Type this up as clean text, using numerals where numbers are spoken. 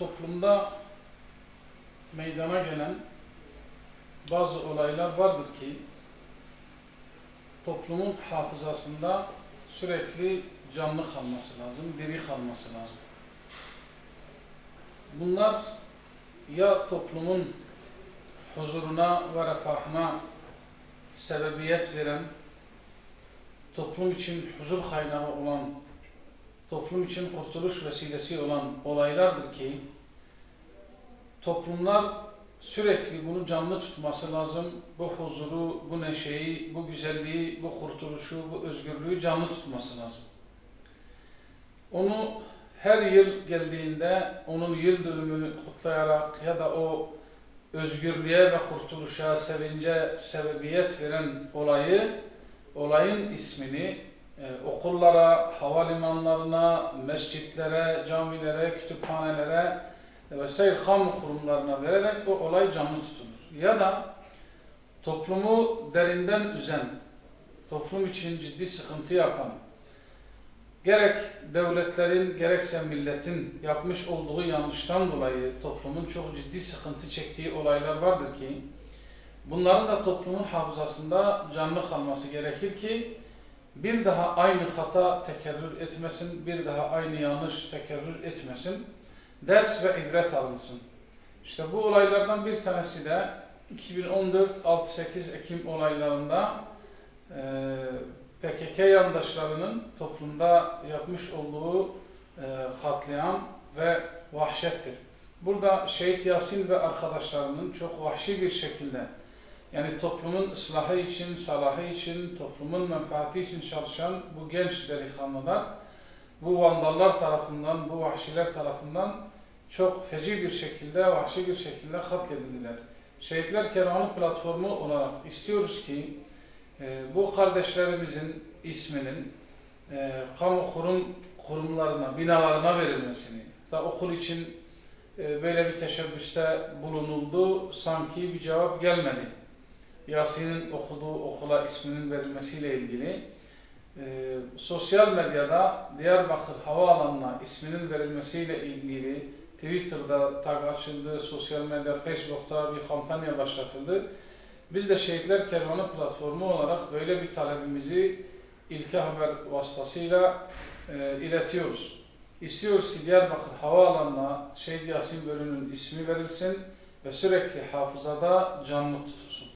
toplumda meydana gelen bazı olaylar vardır ki toplumun hafızasında sürekli canlı kalması lazım, diri kalması lazım. Bunlar ya toplumun huzuruna ve refahına sebebiyet veren, toplum için huzur kaynağı olan, toplum için kurtuluş vesilesi olan olaylardır ki toplumlar sürekli bunu canlı tutması lazım. Bu huzuru, bu neşeyi, bu güzelliği, bu kurtuluşu, bu özgürlüğü canlı tutması lazım. Onu her yıl geldiğinde onun yıl dönümünü kutlayarak ya da o özgürlüğe ve kurtuluşa, sevince sebebiyet veren olayın ismini okullara, havalimanlarına, mescitlere, camilere, kütüphanelere vesaire kamu kurumlarına vererek o olay canlı tutulur. Ya da toplumu derinden üzen, toplum için ciddi sıkıntı yapan, gerek devletlerin gerekse milletin yapmış olduğu yanlıştan dolayı toplumun çok ciddi sıkıntı çektiği olaylar vardır ki bunların da toplumun hafızasında canlı kalması gerekir ki bir daha aynı hata tekerrür etmesin, bir daha aynı yanlış tekerrür etmesin, ders ve ibret alınsın. İşte bu olaylardan bir tanesi de 2014 6-8 Ekim olaylarında PKK yandaşlarının toplumda yapmış olduğu katliam ve vahşettir. Burada Şehit Yasin ve arkadaşlarının çok vahşi bir şekilde, yani toplumun ıslahı için, salahı için, toplumun menfaati için çalışan bu genç delikanlılar, bu vandallar tarafından, bu vahşiler tarafından çok feci bir şekilde, vahşi bir şekilde katledildiler. Şehitler Kervanı platformu olarak istiyoruz ki bu kardeşlerimizin isminin kamu kurumlarına, binalarına verilmesini, da okul için böyle bir teşebbüste bulunuldu, sanki bir cevap gelmedi. Yasin'in okuduğu okula isminin verilmesiyle ilgili sosyal medyada Diyarbakır Havaalanı'na isminin verilmesiyle ilgili Twitter'da tag açıldı, sosyal medya, Facebook'ta bir kampanya başlatıldı. Biz de Şehitler Kervanı platformu olarak böyle bir talebimizi İlke Haber vasıtasıyla iletiyoruz. İstiyoruz ki Diyarbakır Havaalanı'na Şehit Yasin Bölü'nün ismi verilsin ve sürekli hafızada canlı tutulsun.